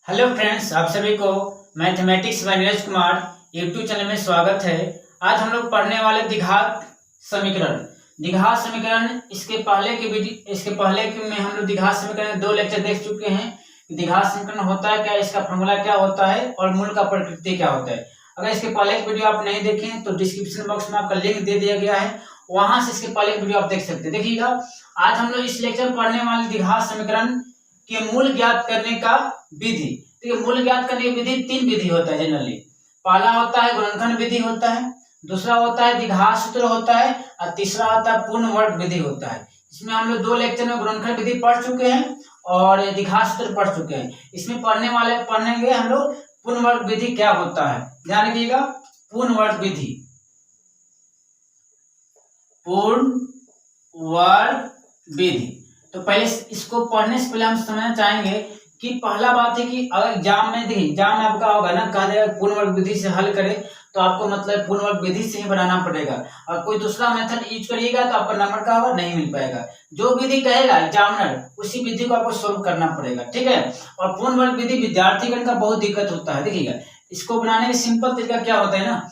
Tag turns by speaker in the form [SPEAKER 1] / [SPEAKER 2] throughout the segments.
[SPEAKER 1] Hello friends, आप सभी को mathematics bye Neeraj Kumar YouTube channel में स्वागत है। आज हम लोग पढ़ने वाले द्विघात समीकरण। इसके पहले में हम लोग द्विघात समीकरण 2 लेक्चर देख चुके हैं। द्विघात समीकरण होता है क्या, इसका फॉर्मूला क्या होता है और मूल का प्रकृति क्या होता है। अगर इसके पहले की वीडियो आप नहीं देखें तो डिस्क्रिप्शन बॉक्स में आपका लिंक दे दिया गया है, वहां से इसके पहले की वीडियो आप देख सकते हैं। देखिएगा, आज हम लोग इस लेक्चर में पढ़ने वाले द्विघात समीकरण के मूल ज्ञात करने का विधि। देखिए, मूल ज्ञात करने की विधि 3 विधि होता है जनरली। पहला होता है गुणनखंड विधि होता है, दूसरा होता है द्विघात सूत्र होता है और तीसरा होता है पूर्ण वर्ग विधि होता है। इसमें हम लोग 2 लेक्चर में गुणनखंड विधि पढ़ चुके हैं और द्विघात सूत्र पढ़ चुके हैं। इसमें पढ़नेंगे हम लोग पूर्ण वर्ग विधि क्या होता है। ध्यान रखिएगा, पूर्ण वर्ग विधि, पूर्ण वर्ग विधि। तो पहले इसको पढ़ने से पहले हम समझना चाहेंगे कि पहला बात है कि अगर एग्जाम में आपका होगा ना, कहा जाएगा पूर्ण वर्ग विधि से हल करें, तो आपको मतलब पूर्ण वर्ग विधि से ही बनाना पड़ेगा। और कोई दूसरा मेथड यूज करिएगा तो आपका नंबर का होगा नहीं मिल पाएगा। जो विधि कहेगा एग्जामिनर, उसी विधि को आपको सोल्व करना पड़ेगा, ठीक है। और पूर्ण वर्ग विधि विद्यार्थीगण का बहुत दिक्कत होता है। देखिएगा, इसको बनाने का सिंपल तरीका क्या होता है ना,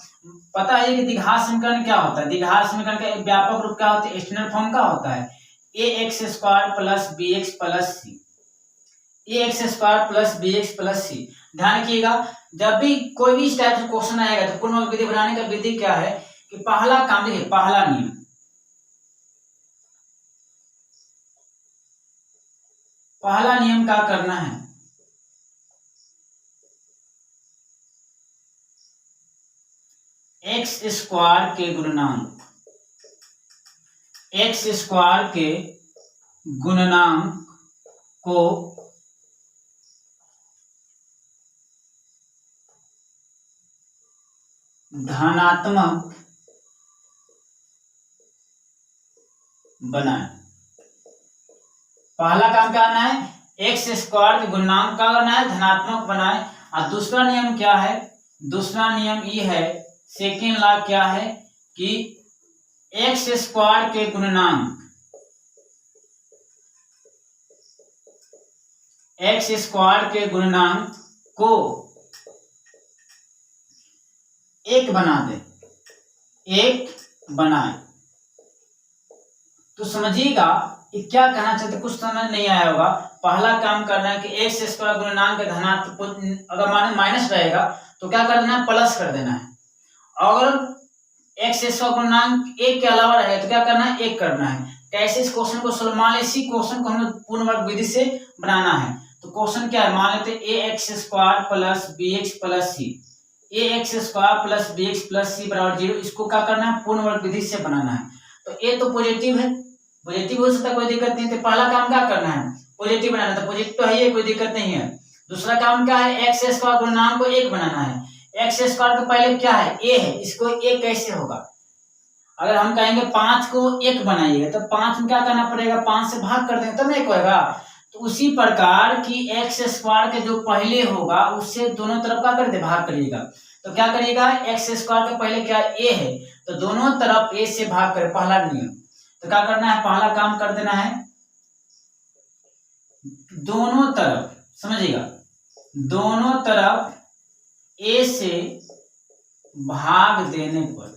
[SPEAKER 1] पता है कि द्विघात समीकरण क्या होता है। द्विघात समीकरण का व्यापक रूप क्या होता है, स्टैंडर्ड फॉर्म का होता है ax² plus bx plus c। ax² plus bx plus c। ध्यान रखिएगा, जब भी कोई भी इस टाइप से क्वेश्चन आएगा तो पूर्ण वर्ग विधि बनाने का विधि क्या है कि पहला काम देखिए, पहला नियम क्या करना है, x² के गुणनांक, x² के गुणनांक को धनात्मक बनाए। पहला काम क्या करना है, x² के गुणनांक का करना है, धनात्मक बनाए। और दूसरा नियम क्या है, दूसरा नियम ये है, सेकेंड लॉ क्या है कि x² के गुणनांक, x² के गुणनांक को 1 बना दे, 1 बनाए। तो समझिएगा ये क्या कहना चाहते, कुछ समझ नहीं आया होगा। पहला काम करना है कि x² गुणनांक का धनात्मक, अगर माने माइनस रहेगा तो क्या कर देना है, प्लस कर देना है। अगर x² गुणनांक 1 के अलावा रहेगा तो क्या करना है, 1 करना है। कैसे इस क्वेश्चन को सोल्व, मान इसी क्वेश्चन को हमें पूर्ण वर्ग विधि से बनाना है। तो क्वेश्चन क्या है, मान लेते ax² plus bx plus c, ax² plus bx plus c बराबर 0। इसको क्या करना है, पूर्ण वर्ग विधि से बनाना है। तो a तो पॉजिटिव है, पॉजिटिव हो सकता है, कोई दिक्कत नहीं। तो पहला काम क्या करना है, पॉजिटिव बनाना। तो पॉजिटिव तो है, ये कोई दिक्कत नहीं है। दूसरा काम क्या है, x² गुणनांक को 1 बनाना है। x² तो पहले क्या है, a है, इसको 1 कैसे होगा। अगर हम कहेंगे 5 को 1 बनाइएगा तो 5 में क्या करना पड़ेगा, 5 से भाग कर देंगे तब नहीं होगा। तो उसी प्रकार की x² के जो पहले होगा उससे दोनों तरफ क्या कर दे, भाग करिएगा। तो क्या करिएगा, x² के पहले क्या a है, तो दोनों तरफ a से भाग करे, पहला नियम। तो क्या करना है, पहला काम कर देना है, दोनों तरफ, समझिएगा, दोनों तरफ a से भाग देने पर,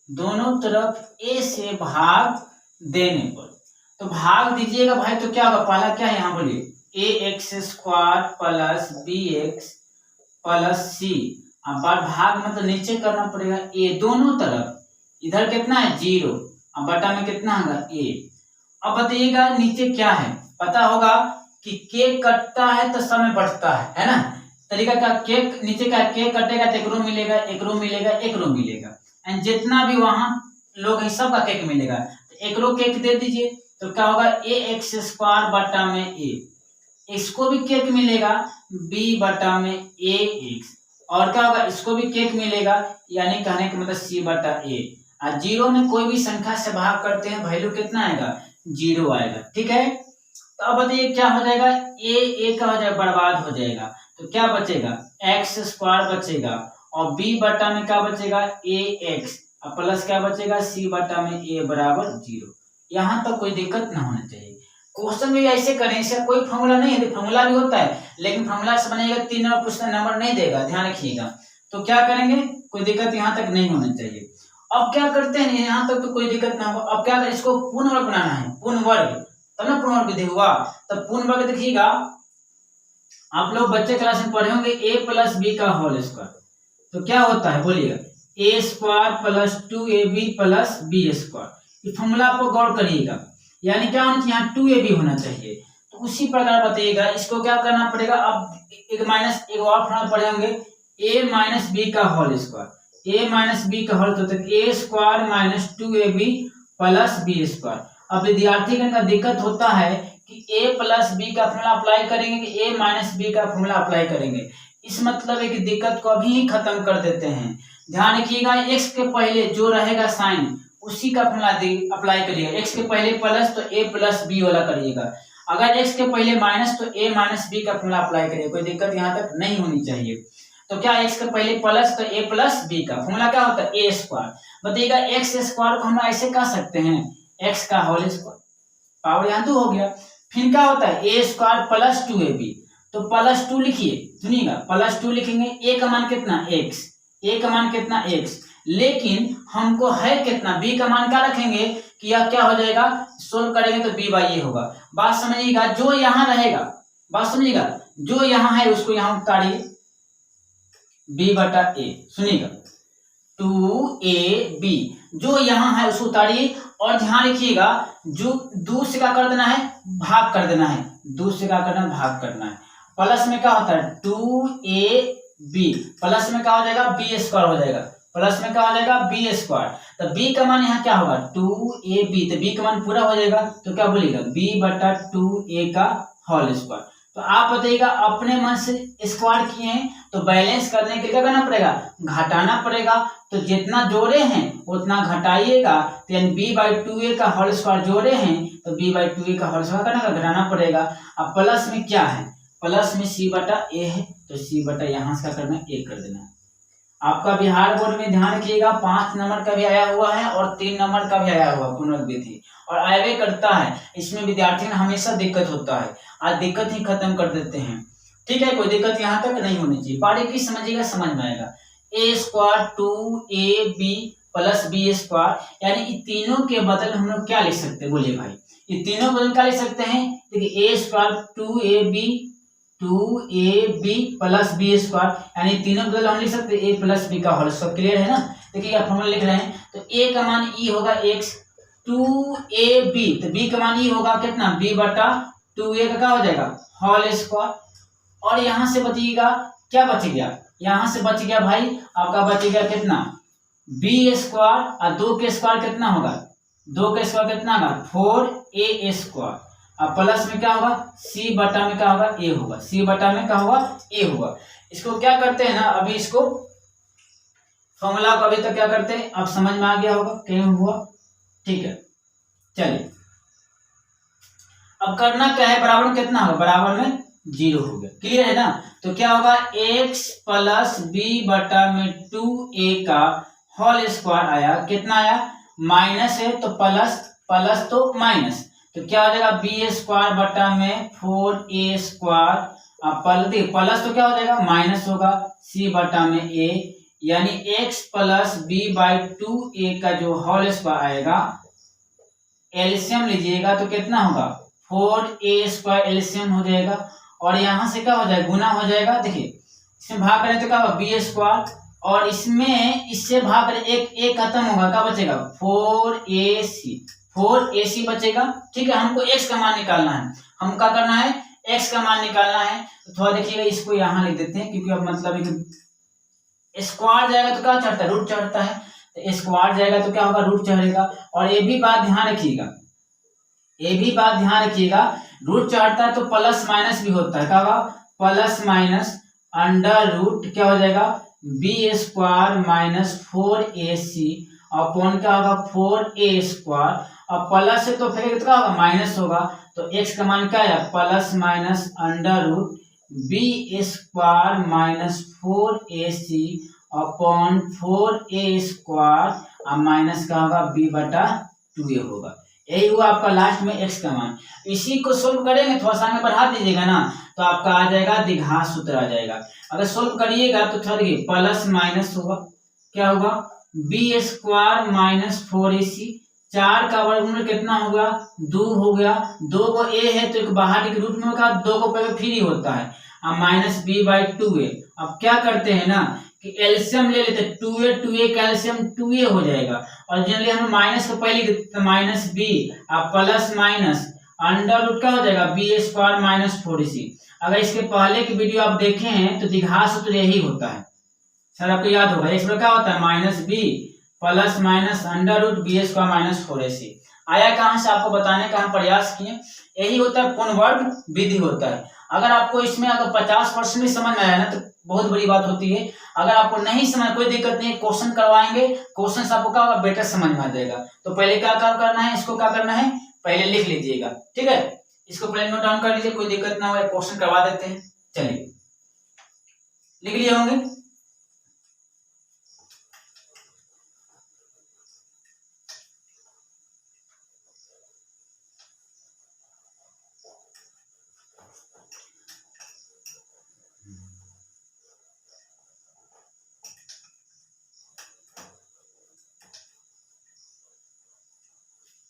[SPEAKER 1] दोनों तरफ a से भाग देने पर, तो भाग दीजिएगा भाई। तो क्या होगा, पहला क्या है यहाँ बोलिए, ax² plus bx plus c। अब भाग मतलब नीचे करना पड़ेगा, a दोनों तरफ, इधर कितना है 0, अब बटा में कितना होगा a। अब बताइएगा नीचे क्या है, पता होगा कि केक कटता है तो समय बढ़ता है ना। तरीका का केक नीचे का केक कटेगा तो 1 रो मिलेगा, 1 रो मिलेगा, 1 रो मिलेगा, एंड जितना भी वहां लोग है सब का केक मिलेगा। तो 1 रो केक दे दीजिए, तो क्या होगा, ax² बटा में a, इसको भी केक मिलेगा b बटा में ax, और क्या होगा, इसको भी केक मिलेगा, यानी कहने का मतलब c बटा a। और 0 में कोई भी संख्या से भाग करते हैं, वैल्यू कितना आएगा, 0 आएगा, ठीक है। तो अब बताइए क्या हो जाएगा, a का हो जाएगा, बर्बाद हो जाएगा। तो क्या बचेगा, x² बचेगा, और b बटा में क्या बचेगा, ax, और प्लस क्या बचेगा, c बटा में a बराबर 0। यहाँ तक कोई दिक्कत ना होना चाहिए। क्वेश्चन भी ऐसे करें, इसका कोई फॉर्मूला नहीं है, फॉर्मूला भी होता है लेकिन फॉर्मूला से बनेगा 3 नंबर पूछना, नंबर नहीं देगा, ध्यान रखिएगा। तो क्या करेंगे, कोई दिक्कत यहाँ तक नहीं होनी चाहिए। अब क्या करते हैं, यहाँ तक तो कोई दिक्कत ना हो। अब क्या करें, इसको पूर्ण वर्ग बनाना है, पूर्ण वर्ग, तब ना पूर्ण वर्ग विधि हुआ। तब पूर्ण वर्ग देखिएगा, आप लोग बच्चे क्लास में पढ़े होंगे a प्लस बी का होल स्क्वायर, तो क्या होता है बोलिएगा, a square plus 2ab plus B square. इस फॉर्मूला आपको गौर करिएगा, यानी क्या होना चाहिए, यहाँ 2ab होना चाहिए। तो उसी प्रकार बताइएगा, इसको क्या करना पड़ेगा, अब एक माइनस एक और फॉर्मूला पढ़े होंगे, a माइनस बी का whole square, a minus B का होल तो a square minus 2ab plus B square. अब विद्यार्थी का दिक्कत होता है कि a प्लस बी का फॉर्मूला अप्लाई करेंगे कि a माइनस बी का फॉर्मूला अप्लाई करेंगे। इस मतलब है कि दिक्कत को अभी ही खत्म कर देते हैं। ध्यान रखिएगा, x के पहले जो रहेगा साइन उसी का फॉर्मूला अप्लाई करिएगा। x के पहले प्लस तो a प्लस बी वाला करिएगा, अगर x के पहले माइनस तो a माइनस बी का फॉर्मूला अप्लाई करिएगा। कोई दिक्कत यहाँ तक नहीं होनी चाहिए। तो क्या x के पहले प्लस तो a प्लस बी का फॉर्मूला क्या होता है, a स्क्वायर। बताइएगा x स्क्वायर को हम ऐसे कह सकते हैं x का होल स्क्वायर, पावर यहाँ 2 हो गया। फिर क्या होता है a स्क्वायर प्लस 2ab, तो प्लस 2 लिखिए, सुनिएगा प्लस 2 लिखेंगे, a का मान कितना x, a का मान कितना x, लेकिन हमको है कितना b का मान क्या रखेंगे कि यह क्या हो जाएगा, सोल्व करेंगे तो b बाई a होगा। बात समझिएगा, जो यहाँ रहेगा, बात समझिएगा, जो यहाँ है उसको यहाँ उतारिए, b बटा a, सुनिएगा 2ab, जो यहाँ है उसको उतारिए। और ध्यान रखिएगा, जो 2 से क्या कर देना है, भाग कर देना है, 2 से क्या करना है, भाग करना है। प्लस में क्या होता है 2ab, प्लस में क्या हो जाएगा b स्क्वायर हो जाएगा, प्लस में क्या हो जाएगा b स्क्वायर। तो b का मान यहाँ क्या होगा 2ab, तो b का मान पूरा हो जाएगा, तो क्या बोलेगा b बटा 2a का होल स्क्वायर। तो आप बताइएगा, अपने मन से स्क्वायर किए हैं तो बैलेंस करने के लिए क्या करना पड़ेगा, घटाना पड़ेगा। तो जितना जोड़े हैं उतना घटाइएगा, तो यानी b बाई 2a का होल स्क्वायर जोड़े हैं तो b बाई 2a का होल स्क्वायर करना का घटाना पड़ेगा। अब प्लस में क्या है, प्लस में c बटा a है, तो c बटा यहाँ से क्या करना है, a कर देना है। आपका बिहार बोर्ड में ध्यान रखिएगा 5 नंबर का भी आया हुआ है और 3 नंबर का भी आया हुआ पुनर्विधि, और आगे करता है। इसमें विद्यार्थी में हमेशा दिक्कत होता है, आज दिक्कत ही खत्म कर देते हैं। ठीक है, कोई दिक्कत यहाँ तक नहीं होनी चाहिए, बारीकी समझिएगा, समझ में आएगा। a square 2ab plus B square, यानी इन तीनों के बदल हम लोग क्या लिख सकते हैं, बोलिए भाई, ये तीनों बदल क्या लिख सकते हैं, देखिए a square 2ab plus B square, यानी तीनों बदल हम लिख सकते हैं a प्लस बी का होल स्क्वायर। क्लियर है ना, देखिए फॉर्मूला लिख रहे हैं, तो a का मान e होगा x, 2ab तो b का मान e होगा कितना, b बटा 2a का क्या हो जाएगा होल स्क्वायर। और यहाँ से बचिएगा, क्या बच गया, यहाँ से बच गया भाई आपका बच गया कितना, b स्क्वायर, और 2 के स्क्वायर कितना होगा, 2 के स्क्वायर कितना होगा 4a स्क्वायर। अब प्लस में क्या होगा, c बटा में क्या होगा a होगा, c बटा में क्या होगा a होगा। इसको क्या करते हैं ना, अभी इसको फॉर्मूला को अभी तक क्या करते हैं, अब समझ में आ गया होगा क्यों हुआ। ठीक है, चलिए अब करना क्या है, बराबर में कितना होगा, बराबर में 0 हो गया। क्लियर है ना, तो क्या होगा x प्लस बी बटा में 2a का होल स्क्वायर आया, कितना आया, माइनस है तो प्लस, प्लस तो माइनस, तो क्या हो जाएगा बी स्क्वायर बटा में 4a स्क्वायर, प्लस तो क्या हो जाएगा माइनस होगा c बटा में a, यानी x plus B by 2a का जो होल स्क्वायर आएगा, एलसीएम लीजिएगा तो कितना होगा 4a स्क्वायर, एलसीएम हो जाएगा, और यहाँ से क्या हो जाएगा गुना हो जाएगा। देखिए इसमें भाग करें तो क्या होगा बी स्क्वायर, और इसमें इससे भाग करें एक एक खत्म होगा, क्या बचेगा 4ac बचेगा। ठीक है, हमको x का मान निकालना है, हम क्या करना है x का मान निकालना है। तो थोड़ा देखिएगा, इसको यहाँ लिख देते हैं, क्योंकि अब मतलब स्क्वायर जाएगा तो क्या चढ़ता है, रूट चढ़ता है, तो स्क्वायर जाएगा तो क्या होगा रूट चढ़ेगा। और ये भी बात ध्यान रखिएगा, ये भी बात ध्यान रखिएगा, रूट चढ़ता है तो प्लस माइनस भी होता है, क्या होगा प्लस माइनस अंडर रूट क्या हो जाएगा B square minus 4ac upon क्या होगा 4a स्क्वायर, और प्लस है तो फिर क्या होगा माइनस होगा, तो x का मान क्या है plus minus under root B square minus 4ac upon 4a square, और माइनस का होगा b बटा 2a होगा। यही हुआ आपका लास्ट में x का मान। इसी को सोल्व करेंगे, थोड़ा सा आगे बढ़ा दीजिएगा ना, तो आपका आ जाएगा द्विघात सूत्र आ जाएगा। अगर सोल्व करिएगा तो थोड़ा देखिए प्लस माइनस होगा, क्या होगा बी स्क्वायर माइनस 4ac, 4 का वर्गमूल कितना होगा 2 हो गया, 2 को a है तो एक बाहर के रूट में होगा, 2 को पहले फ्री होता है, अब माइनस b/2a। अब क्या करते हैं ना कि एलसीएम ले लेते, 2a 2a का एलसीएम 2a हो जाएगा, और जनरली हम माइनस को पहले देते माइनस b, अब प्लस माइनस अंडर रूट क्या हो जाएगा बी स्क्वायर माइनस 4ac। अगर इसके पहले की वीडियो आप देखे हैं तो द्विघात सूत्र यही होता है, सर आपको याद होगा, इसमें क्या होता है minus B plus minus under root B square minus 4ac। आया कहां से आपको बताने का हम प्रयास किए, यही होता है पूर्ण वर्ग विधि होता है। अगर आपको इसमें अगर 50% भी समझ में आया ना तो बहुत बड़ी बात होती है, अगर आपको नहीं समझ कोई दिक्कत नहीं, क्वेश्चन करवाएंगे, क्वेश्चन आपको क्या होगा बेटर समझ में आ जाएगा। तो पहले क्या काम करना है, इसको क्या करना है पहले लिख लीजिएगा, ठीक है, इसको पहले नोट डाउन कर लीजिए, कोई दिक्कत ना हो, क्वेश्चन करवा देते हैं। चलिए लिख लिए होंगे,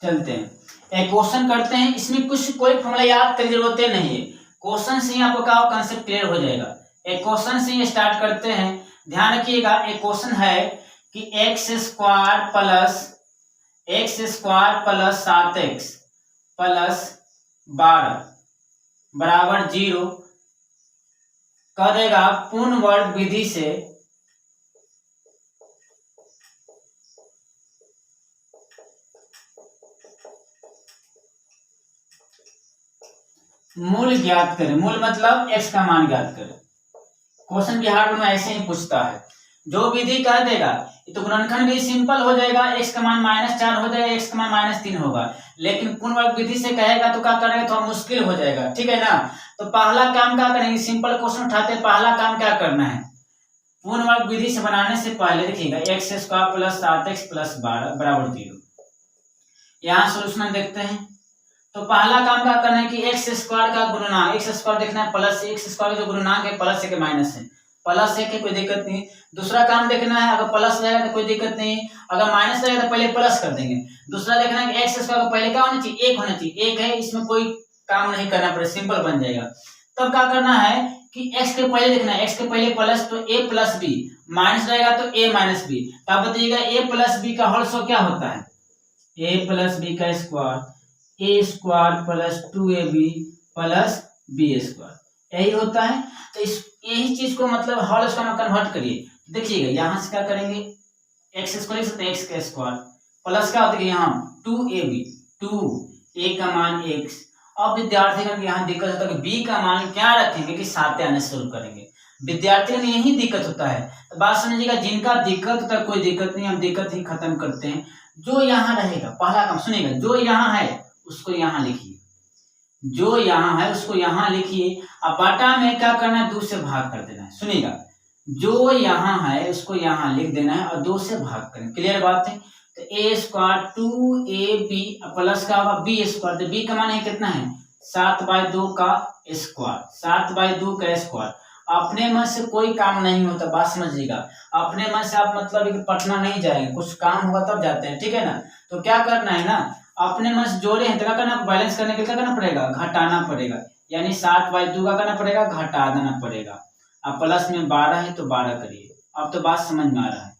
[SPEAKER 1] चलते हैं एक क्वेश्चन करते हैं। इसमें कुछ कोई फॉर्मूला याद करने की जरूरत नहीं है, क्वेश्चन से ही आपको क्या कंसेप्ट क्लियर हो जाएगा। एक क्वेश्चन से ही स्टार्ट करते हैं, ध्यान रखिएगा। एक क्वेश्चन है कि x square plus 7x plus 12 बराबर 0 कर देगा पूर्ण वर्ग विधि से मूल ज्ञात करें। मूल मतलब x का मान ज्ञात करें। क्वेश्चन बिहार में ऐसे ही पूछता है, जो विधि कह देगा तो गुणनखंड भी सिंपल हो जाएगा, x का मान -4 हो जाएगा, x का मान -3 होगा। लेकिन पूर्ण वर्ग विधि से कहेगा तो क्या करेगा, थोड़ा मुश्किल हो जाएगा, ठीक है ना। तो पहला काम क्या करेंगे, सिंपल क्वेश्चन उठाते हैं, पहला काम क्या करना है, पूर्ण वर्ग विधि से बनाने से पहले देखिएगा x square plus 7x plus 12 बराबर 0। यहाँ सोल्यूशन देखते हैं। तो पहला काम क्या करना है कि एक्स स्क्वायर का गुणनांक, एक्स स्क्वायर देखना है प्लस एक्स स्क्वायर का जो गुणनांक है प्लस एक माइनस है, प्लस एक है कोई दिक्कत नहीं। दूसरा काम देखना है, अगर प्लस रहेगा तो कोई दिक्कत नहीं, अगर माइनस रहेगा तो पहले प्लस कर देंगे। दूसरा देखना है कि एक्स स्क्वायर का पहले क्या होना चाहिए, 1 होना चाहिए, 1 है, इसमें कोई काम नहीं करना पड़ेगा, सिंपल बन जाएगा। तब क्या करना है कि x के पहले देखना है, x के पहले प्लस तो a प्लस बी, माइनस रहेगा तो a माइनस बी। तब बताइएगा a प्लस बी का होल स्क्वायर क्या होता है, a प्लस बी का square a square plus 2ab plus b square, यही होता है। तो इस यही चीज को मतलब होल स्क्वायर में कन्वर्ट करिए। देखिएगा यहाँ से क्या करेंगे, एक्स स्क्वायर लिख सकते हैं, एक्स का स्क्वायर प्लस क्या होता है यहाँ 2ab, 2a का मान x। अब विद्यार्थी का यहाँ दिक्कत होता है कि b का मान क्या रखेंगे कि 7 आने सोल्व करेंगे, विद्यार्थी में यही दिक्कत होता है। तो बात समझिएगा, जिनका दिक्कत होता है कोई दिक्कत नहीं, हम दिक्कत ही खत्म करते हैं। जो यहाँ रहेगा पहला काम सुनिएगा, जो यहाँ है उसको यहाँ लिखिए, जो यहाँ है उसको यहाँ लिखिए। अब बटा में क्या करना है, 2 से भाग कर देना है। सुनिएगा, जो यहाँ है उसको यहाँ लिख देना है और 2 से भाग करें, क्लियर बात है। तो a स्क्वायर 2ab प्लस का होगा b स्क्वायर, तो b का मान है कितना है 7/2 का स्क्वायर, 7/2 का स्क्वायर। अपने मन से कोई काम नहीं होता, बात समझिएगा। अपने मन से आप मतलब पटना नहीं जाएंगे, कुछ काम होगा तब जाते हैं, ठीक है ना। तो क्या करना है ना, अपने मन से जोड़े हैं तो क्या करना, बैलेंस करने के लिए क्या करना पड़ेगा, घटाना पड़ेगा, यानी 7/2 का करना पड़ेगा, घटा देना पड़ेगा। अब प्लस में 12 है तो 12 करिए। अब तो बात समझ में आ रहा है।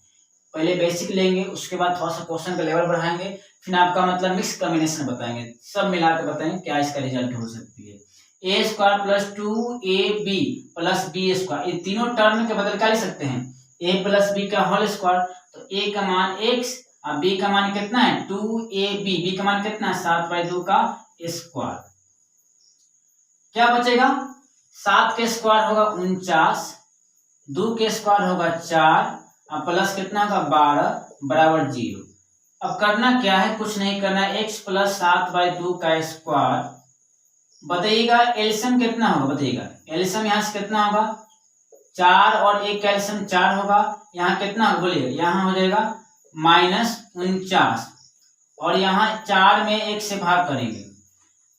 [SPEAKER 1] पहले बेसिक लेंगे, उसके बाद थोड़ा सा क्वेश्चन का लेवल बढ़ाएंगे, फिर आपका मतलब मिक्स कॉम्बिनेशन बताएंगे, सब मिला के बताएंगे क्या इसका रिजल्ट हो सकती है। A square plus 2ab plus B square, ये तीनों टर्म के बदल क्या लिख सकते हैं, a प्लस बी का होल स्क्वायर। तो a का मान x और b का मान कितना है 2ab, b का मान कितना है 7/2 का स्क्वायर। क्या बचेगा, 7 के स्क्वायर होगा 49, 2 के स्क्वायर होगा 4 और प्लस कितना होगा 12 बराबर 0। अब करना क्या है, कुछ नहीं करना है, x प्लस 7/2 का स्क्वायर। बताइएगा एलसीएम कितना होगा, बताइएगा एलसीएम यहाँ से कितना होगा 4 और 1 का एलसीएम 4 होगा, यहाँ कितना बोलिए, यहाँ हो जाएगा -49 और यहाँ 4 में 1 से भाग करेंगे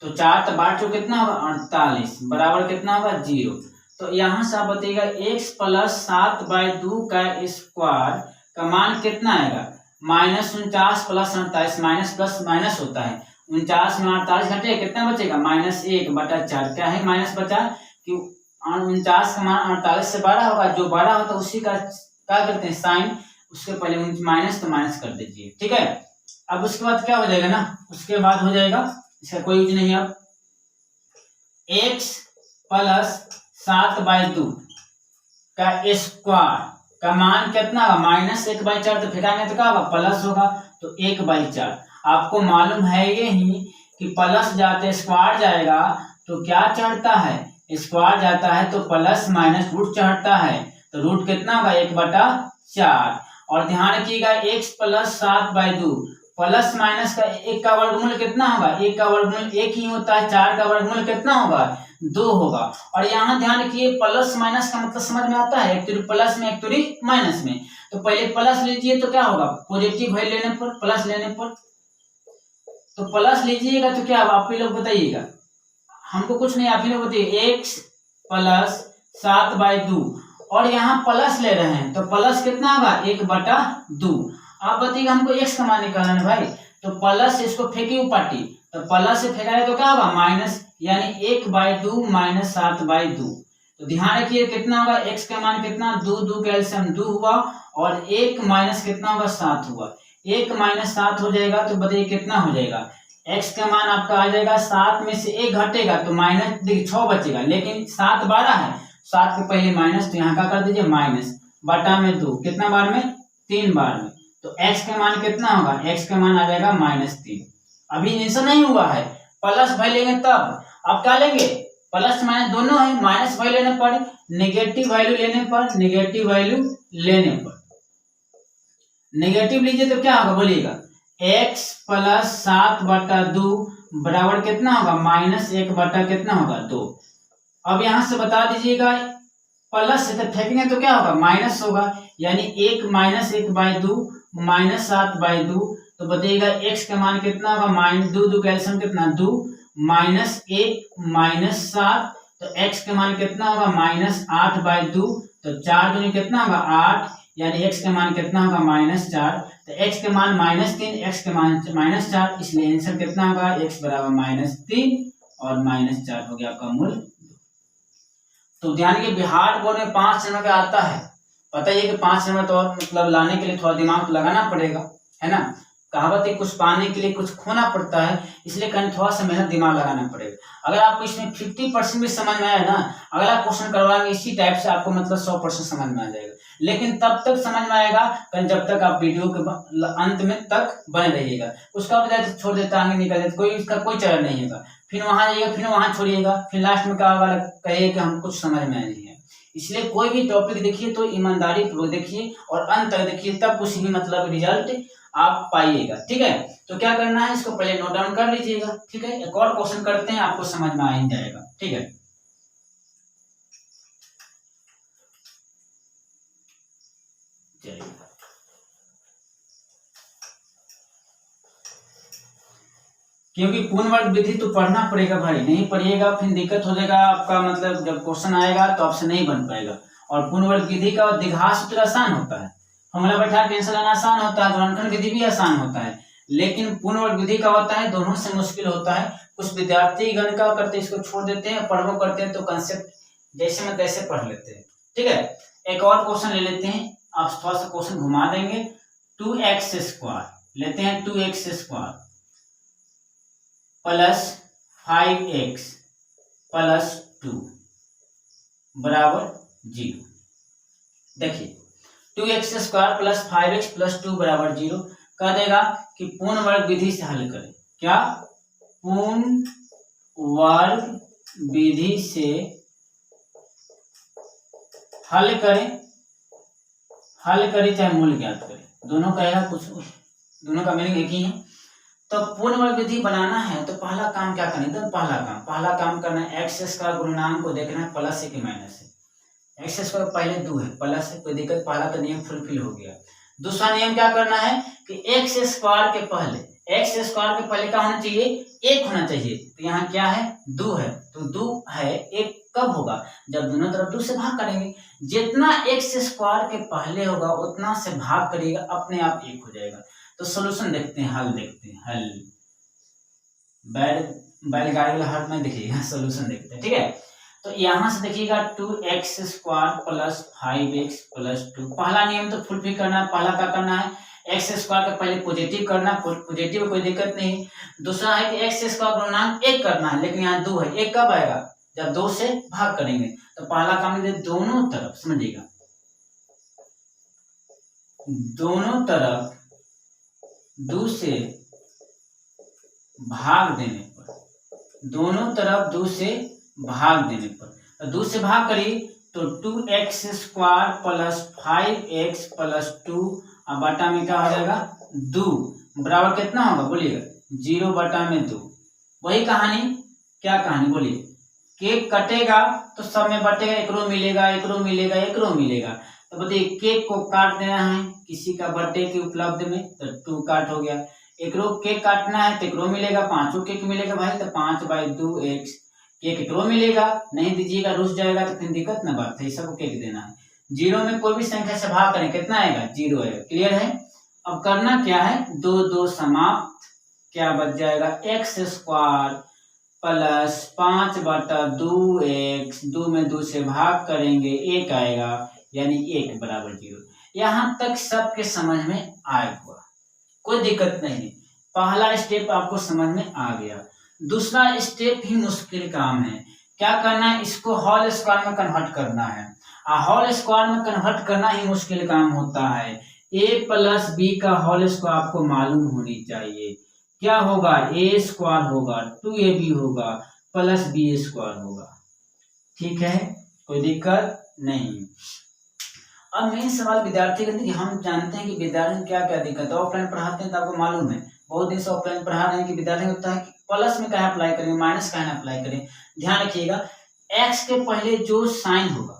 [SPEAKER 1] तो 4 तो बार चो कितना होगा 48 बराबर कितना होगा 0। तो यहाँ से आप बताइएगा x प्लस 7/2 का स्क्वायर का मान कितना आएगा -49 प्लस 48 माइनस प्लस माइनस होता है 49 में 48 घटे कितना बचेगा -1/4 क्या है माइनस बचा कि 49 का मान 48 से बड़ा होगा जो बड़ा होता है उसी का क्या करते हैं साइन उसके पहले माइनस तो माइनस कर दीजिए ठीक है। अब उसके बाद क्या हो जाएगा ना उसके बाद हो जाएगा इसका कोई यूज नहीं अब x प्लस 7/2 का स्क्वायर का मान कितना होगा -1/4 तो फेंकाएंगे तो क्या होगा प्लस होगा तो 1/4। आपको मालूम है ये ही कि प्लस जाते स्क्वायर जाएगा तो क्या चढ़ता है स्क्वायर जाता है तो प्लस माइनस रूट चढ़ता है तो रूट कितना होगा 1/4। और ध्यान रखिएगा x प्लस 7/2 प्लस माइनस का 1 का वर्गमूल कितना होगा 1 का वर्गमूल 1 ही होता है 4 का वर्गमूल कितना होगा 2 होगा। और यहाँ ध्यान रखिए प्लस माइनस का मतलब समझ में आता है एक तुरी प्लस में एक तुरी माइनस में तो पहले प्लस लीजिए तो क्या होगा पॉजिटिव वैल्यू लेने पर प्लस लेने पर तो प्लस लीजिएगा तो क्या आप ही लोग बताइएगा हमको कुछ नहीं आप ही लोग बताइए x प्लस 7/2 और यहाँ प्लस ले रहे हैं तो प्लस कितना होगा 1/2। आप बताइएगा हमको x का मान निकालना है भाई तो प्लस इसको फेंकी पार्टी तो प्लस से फेंकाए तो क्या होगा माइनस यानी 1/2 माइनस 7/2। तो ध्यान रखिए कितना होगा x का मान कितना 2 का एलसीएम 2 हुआ और 1 माइनस कितना होगा 7 हुआ 1 माइनस 7 हो जाएगा तो बताइए कितना हो जाएगा x का मान आपका आ जाएगा 7 में से 1 घटेगा तो माइनस देखिए 6 बचेगा लेकिन 7 12 है 7 के पहले माइनस तो यहाँ का कर दीजिए माइनस बटा में 2 कितना बार में 3 बार में तो x का मान कितना होगा x का मान आ जाएगा -3। अभी ऐसा नहीं हुआ है प्लस वैल्यू लेंगे तब आप क्या लेंगे प्लस माइनस दोनों है माइनस वैल्यू लेने पर नेगेटिव वैल्यू लेने पर नेगेटिव वैल्यू लेने पर नेगेटिव लीजिए तो क्या होगा बोलिएगा x प्लस 7/2 बराबर कितना होगा -1 बटा कितना होगा 2। अब यहां से बता दीजिएगा प्लस से तो फेंकेंगे तो क्या होगा माइनस होगा यानी 1 माइनस 1/2 माइनस 7/2 तो बताइएगा x का मान कितना होगा -2 का एलसीएम कितना 2 माइनस 1 माइनस 7 तो x का मान कितना होगा -8/2 तो 4 दूनी कितना होगा 8 यानी x का मान कितना होगा -4 तो x के मान -3 x के मान -4 इसलिए आंसर कितना होगा x बराबर -3 और -4 हो गया आपका मूल। तो ध्यान के बिहार बोर्ड में 5 नंबर का आता है पता है कि 5 नंबर तो और मतलब लाने के लिए थोड़ा दिमाग तो लगाना पड़ेगा है ना कहावत है कुछ पाने के लिए कुछ खोना पड़ता है इसलिए कहीं थोड़ा सा मेहनत दिमाग लगाना पड़ेगा। अगर आपको इसमें 50% भी समझ में आया ना अगला क्वेश्चन करवाएंगे इसी टाइप से आपको मतलब 100% समझ में आ जाएगा लेकिन तब तक समझ में आएगा जब तक आप वीडियो के अंत में तक बने रहिएगा उसका बजाय छोड़ देता आगे निकल जाता कोई इसका कोई चरण नहीं होगा फिर वहां जाइएगा फिर वहां छोड़िएगा फिर लास्ट में क्या होगा कहिए कि हम कुछ समझ में नहीं है। इसलिए कोई भी टॉपिक देखिए तो ईमानदारी पूर्वक देखिए और अंत तक देखिए तब कुछ भी मतलब रिजल्ट आप पाइएगा ठीक है। तो क्या करना है इसको पहले नोट डाउन कर लीजिएगा ठीक है। एक और क्वेश्चन करते हैं आपको समझ में आ ही जाएगा ठीक है। चलिए क्योंकि पूर्ण वर्ग विधि तो पढ़ना पड़ेगा भाई नहीं पढ़िएगा फिर दिक्कत हो जाएगा आपका मतलब जब क्वेश्चन आएगा तो आपसे नहीं बन पाएगा। और पूर्ण वर्ग विधि का द्विघात सूत्र आसान होता है फॉर्मूला बैठा के आंसर लाना आसान होता है गुणनखंड विधि भी आसान होता है लेकिन पूर्ण वर्ग विधि का होता है दोनों से मुश्किल होता है। कुछ विद्यार्थी गण का करते इसको छोड़ देते हैं पढ़ो करते हैं तो कंसेप्ट जैसे में तैसे पढ़ लेते हैं ठीक है। एक और क्वेश्चन ले लेते हैं आप थोड़ा सा क्वेश्चन घुमा देंगे 2x² लेते हैं 2x² प्लस 5x प्लस 2 बराबर 0। देखिए 2x² प्लस 5x प्लस 2 बराबर 0 कह देगा कि पूर्ण वर्ग विधि से हल करें। क्या पूर्ण वर्ग विधि से हल करें चाहे मूल ज्ञात करें दोनों कहेगा कुछ दोनों का मीनिंग एक ही है। तो पूर्ण वर्ग विधि बनाना है तो पहला काम क्या करना है पहला काम करना है x² गुणनांक को देखना है प्लस है कि माइनस है। x² पहले 2 है प्लस है कोई दिक्कत पहला तो नियम फुलफिल हो गया। दूसरा नियम क्या करना है कि x² के पहले एक्स स्क्वायर के पहले क्या होना चाहिए, एक होना चाहिए। तो यहाँ क्या है, 2 है, तो 2 है, एक कब होगा, जब दोनों तरफ 2 से भाग करेंगे। जितना एक्स स्क्वायर के पहले होगा उतना से भाग करिएगा, अपने आप एक हो जाएगा। तो सोल्यूशन देखते हैं, हल देखते हैं, हल बैलगाड़ी वाला हल में देखिएगा, सोल्यूशन देखते हैं, ठीक है। तो यहाँ से देखिएगा 2x square plus 5x plus 2, पहला नियम तो फुलफिल करना है। पहला क्या करना है, एक्स स्क्वायर का पहले पॉजिटिव करना, पॉजिटिव में कोई दिक्कत नहीं। दूसरा है कि एक्स स्क्वायर गुणनांक 1 करना है, लेकिन यहाँ 2 है, 1 कब आएगा, जब 2 से भाग करेंगे। तो पहला काम लिखिए, दोनों तरफ, समझिएगा, दोनों तरफ 2 से भाग देने पर, दोनों तरफ 2 से भाग देने पर, तो 2 से भाग करिए तो 2x square plus 5x plus 2 अब बटा में क्या हो जाएगा, 2 बराबर कितना होगा बोलिएगा, 0 बटा में 2। वही कहानी, क्या कहानी बोलिए, केक कटेगा तो सब में बटेगा, एक रो मिलेगा, एक रो मिलेगा, एक रो मिलेगा। तो बताइए केक को काट देना है किसी का बर्थडे के उपलब्ध में, तो 2 काट हो गया। एक रो केक काटना है तो एक रो मिलेगा, 5 केक मिलेगा भाई, तो 5/2 एक्स केक एक रो मिलेगा। नहीं दीजिएगा रुस जाएगा तो फिर दिक्कत ना बात है, सबको केक देना है। 0 में कोई भी संख्या से भाग करें कितना आएगा, 0 आएगा, क्लियर है। अब करना क्या है, 2 समाप्त, क्या बच जाएगा, एक्स स्क्वायर प्लस 5/2 एक्स, 2 में 2 से भाग करेंगे 1 आएगा, यानी 1 बराबर 0। यहाँ तक सबके समझ में आया हुआ, कोई दिक्कत नहीं। पहला स्टेप आपको समझ में आ गया। दूसरा स्टेप ही मुश्किल काम है, क्या करना है, इसको होल स्क्वायर में कन्वर्ट करना है। होल स्क्वायर में कन्वर्ट करना ही मुश्किल काम होता है। a प्लस बी का होल स्क्वायर आपको मालूम होनी चाहिए, क्या होगा, a स्क्वायर होगा, 2ab होगा प्लस b स्क्वायर होगा, ठीक है, कोई दिक्कत नहीं। अब मेन सवाल विद्यार्थी का, देखिए हम जानते हैं कि विद्यार्थी क्या क्या दिक्कत है, ऑफलाइन पढ़ाते हैं तो आपको मालूम है, बहुत दिन से ऑफलाइन पढ़ा रहे हैं कि विद्यार्थी होता है कि प्लस में कहाँ अप्लाई करें, माइनस कहाँ अप्लाई करें। ध्यान रखिएगा, एक्स के पहले जो साइन होगा,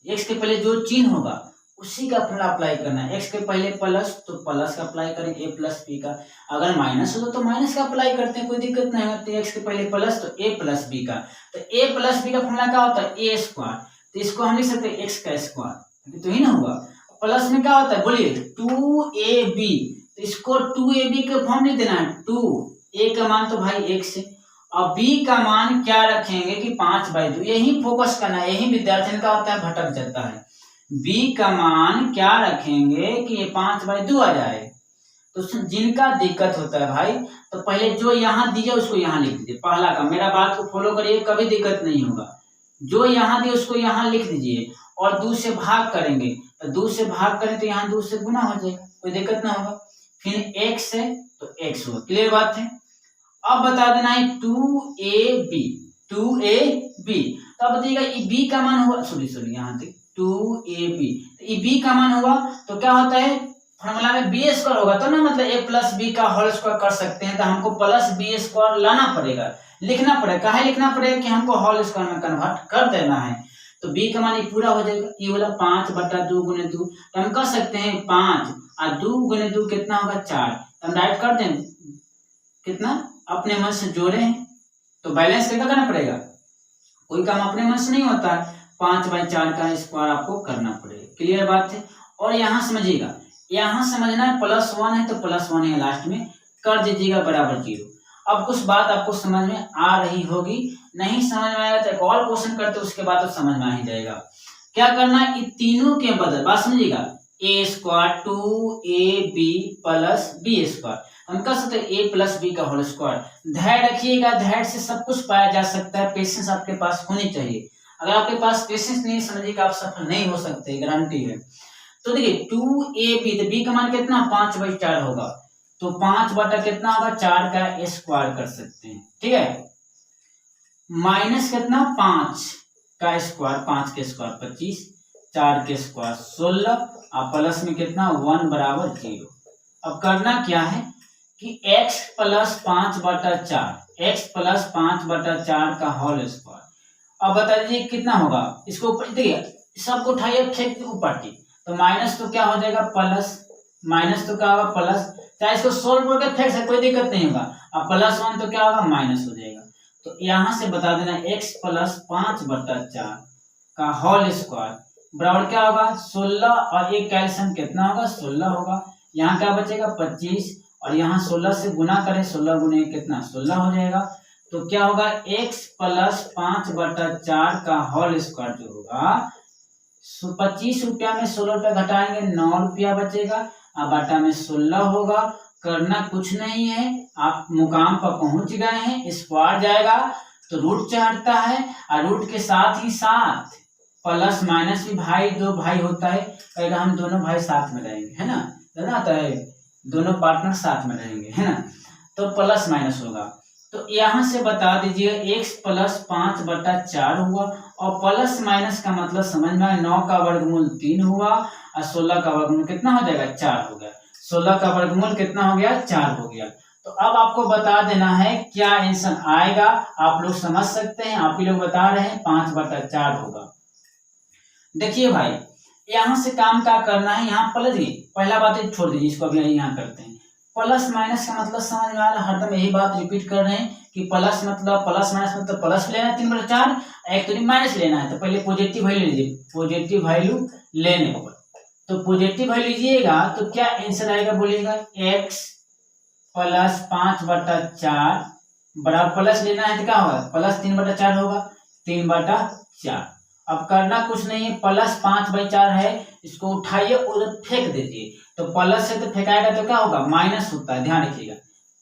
[SPEAKER 1] एक्स के पहले जो चिन्ह होगा उसी का फॉर्मूला अप्लाई करना है। एक्स के पहले प्लस तो प्लस का अप्लाई करें, ए प्लस बी का, अगर माइनस हो तो माइनस का अप्लाई करते हैं, कोई दिक्कत नहीं होती। एक्स के पहले प्लस तो ए प्लस बी का, तो ए प्लस बी का फॉर्मूला क्या होता है, ए स्क्वायर, तो इसको हम लिख सकते हैं एक्स का स्क्वायर, तो ही ना हुआ। प्लस में क्या होता है बोलिए, 2ab, तो इसको 2ab के फॉर्म नहीं देना है, 2 a का मान तो भाई 1 से, और b का मान क्या रखेंगे कि 5/2, यही फोकस करना है, यही विद्यार्थी का होता है भटक जाता है। b का मान क्या रखेंगे कि ये 5/2 आ जाए। तो जिनका दिक्कत होता है भाई, तो पहले जो यहाँ दिया उसको यहाँ लिख दीजिए, पहला का, मेरा बात को फॉलो करिए, कभी दिक्कत नहीं होगा। जो यहाँ दिया उसको यहाँ लिख दीजिए, और 2 से भाग करेंगे, तो 2 से भाग करें तो यहाँ 2 से गुना हो जाएगा, कोई दिक्कत ना होगा। फिर x है तो x होगा, क्लियर बात है। अब बता देना है 2ab, 2ab, तो अब बताइएगा ये b का मान हुआ, सॉरी यहाँ तक 2ab, तो ये b का मान हुआ तो क्या होता है, फॉर्मूला में b स्क्वायर होगा तो ना, मतलब a प्लस बी का होल स्क्वायर कर सकते हैं, तो हमको प्लस b स्क्वायर लाना पड़ेगा, लिखना पड़ेगा, काहे लिखना पड़ेगा कि हमको होल स्क्वायर में कन्वर्ट कर देना है। तो b का मान ये पूरा हो जाएगा, ये वाला 5/2 गुने 2, तो हम कह सकते हैं 5 और 2 गुने 2 कितना होगा, 4, तो हम राइट कर दें कितना, अपने मन से जोड़े हैं तो बैलेंस क्या करना पड़ेगा, कोई काम अपने मन से नहीं होता है, 5/4 का स्क्वायर आपको करना पड़ेगा, क्लियर बात है। और यहाँ समझिएगा, यहाँ समझना है +1 है तो +1 है, लास्ट में कर दीजिएगा बराबर 0। अब कुछ बात आपको समझ में आ रही होगी, नहीं समझ में आएगा तो एक और क्वेश्चन करते उसके बाद तो समझ में आ ही जाएगा। क्या करना है, इन तीनों के बदल, बात समझिएगा, a square 2ab plus b square, हम कह सकते हैं a प्लस बी का होल स्क्वायर। धैर्य रखिएगा, धैर्य से सब कुछ पाया जा सकता है, पेशेंस आपके पास होनी चाहिए। अगर आपके पास पेशेंस नहीं, समझिएगा आप सफल नहीं हो सकते, गारंटी है। तो देखिए 2ab, तो b का मान कितना, 5/4 होगा, तो 5 बटा कितना होगा, 4 का स्क्वायर कर सकते हैं, ठीक है। माइनस कितना, 5 का स्क्वायर, 5 के स्क्वायर 25, 4 के स्क्वायर 16, और प्लस में कितना 1 बराबर 0। अब करना क्या है कि x प्लस 5/4, x प्लस 5/4 का होल स्क्वायर। अब बता दीजिए कितना होगा, इसको ऊपर देखिए, सबको उठाइए फेंक ऊपर की, तो माइनस तो क्या हो जाएगा प्लस, माइनस तो क्या होगा प्लस, चाहे इसको सोल्व करके फेंक से कोई दिक्कत नहीं होगा। अब +1 तो क्या होगा, माइनस हो जाएगा। तो यहाँ से बता देना x + 5/4 का होल स्क्वायर बराबर क्या होगा, 16 और एक कैल्शियम कितना होगा, 16 होगा। यहाँ क्या बचेगा, 25 और यहाँ 16 से गुना करें, 16 गुने कितना, 16 हो जाएगा। तो क्या होगा, x + 5/4 का होल स्क्वायर जो होगा 25 रुपया में 16 रुपया घटाएंगे 9 रुपया बचेगा, अब बटा में 16 होगा। करना कुछ नहीं है, आप मुकाम पर पहुंच गए हैं। स्क्वायर जाएगा तो रूट चढ़ता है और रूट के साथ ही साथ प्लस माइनस भी भाई दो भाई होता है, कहेगा हम दोनों भाई साथ में रहेंगे, है ना, आता है दोनों पार्टनर साथ में रहेंगे, है ना, तो प्लस माइनस होगा। तो यहाँ से बता दीजिए x + 5/4 हुआ और प्लस माइनस का मतलब समझ में आया, 9 का वर्गमूल 3 हुआ और 16 का वर्गमूल कितना हो जाएगा, 4 हो गया। 16 का वर्गमूल कितना हो गया, 4 हो गया। तो अब आपको बता देना है क्या आंसर आएगा, आप लोग समझ सकते हैं, आप ही लोग बता रहे हैं 5/4 होगा। देखिए भाई यहाँ से काम क्या करना है, यहाँ पलट गई, पहला बात छोड़ दीजिए, इसको अभी यहाँ करते हैं। प्लस माइनस का मतलब समझ में आ रहा है, हरदम यही बात रिपीट कर रहे हैं कि प्लस माइनस मतलब प्लस लेना है 3/4, एक तो माइनस लेना है, तो पहले पॉजिटिव वैल्यू लीजिए, पॉजिटिव वैल्यू लेने पर तो पॉजिटिव वैल्यू लीजिएगा तो क्या आंसर आएगा बोलिएगा, x + 5/4 बराबर प्लस लेना है तो क्या होगा, +3/4 होगा, 3/4। अब करना कुछ नहीं है, +5/4 है, इसको उठाइए उधर फेंक दीजिए, तो प्लस से तो फेंकाएगा तो क्या होगा, माइनस होता है, ध्यान रखिएगा।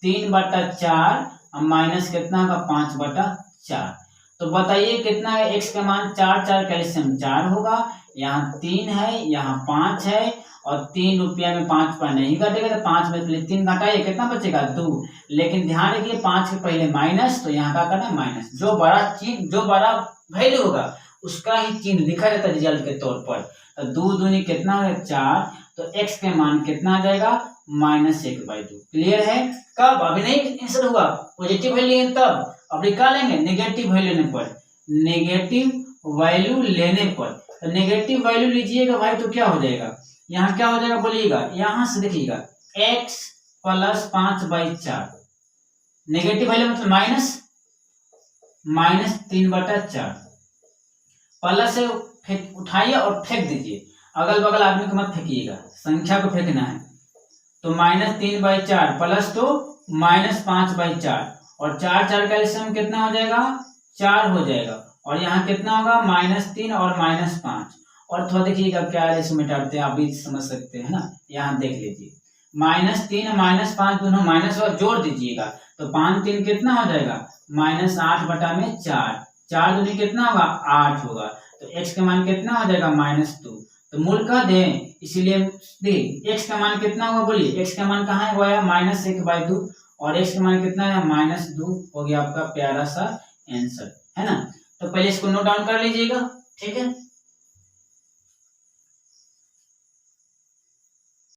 [SPEAKER 1] 3/4 और माइनस कितना होगा, 5/4। तो बताइए कितना है, x का मान 4 4 कैल्शियम 4 होगा, यहाँ 3 है, यहाँ 5 है और 3 रुपया में 5 रुपया नहीं घटेगा, तो 5 में पहले 3 घटाइए, कितना बचेगा, 2। लेकिन ध्यान रखिए 5 के पहले माइनस, तो यहाँ क्या करना है, माइनस। जो बड़ा वैल्यू होगा उसका ही चिन्ह लिखा जाता है रिजल्ट के तौर पर। तो 2 दूनी कितना है, 4, तो x के मान कितना आ जाएगा, -1/2। क्लियर है। कब, अभी नहीं आंसर हुआ, पॉजिटिव वैल्यू तब, अब निकालेंगे नेगेटिव वैल्यू लेने पर, नेगेटिव वैल्यू लेने पर। तो नेगेटिव वैल्यू लीजिएगा भाई तो क्या हो जाएगा, यहाँ क्या हो जाएगा बोलिएगा, यहाँ से देखिएगा x + 5/4, नेगेटिव वैल्यू मतलब -3/4, प्लस से उठाइए और फेंक दीजिए, अगल बगल आदमी को मत फेंकिएगा, संख्या को फेंकना है। तो -3/4 प्लस तो -5/4 और 4 4 का एलसीएम कितना हो जाएगा, 4 हो जाएगा, और यहाँ कितना होगा, -3 और -5। और थोड़ा देखिएगा क्या रेशो मिटाते हैं, आप भी समझ सकते हैं ना, यहाँ देख लीजिए -3 और -5 दोनों माइनस और जोड़ दीजिएगा, तो 5 3 कितना हो जाएगा, -8/4, 4 दूनी कितना होगा, 8 होगा। तो x का मान कितना हो जाएगा, -2। तो मूल कह दें, इसीलिए देखिए x का मान कितना होगा, बोलिए x का मान कहाँ है, वो आया -1/2 और x का मान कितना है, -2 हो गया आपका प्यारा सा आंसर, है ना। तो पहले इसको नोट डाउन कर लीजिएगा, ठीक है।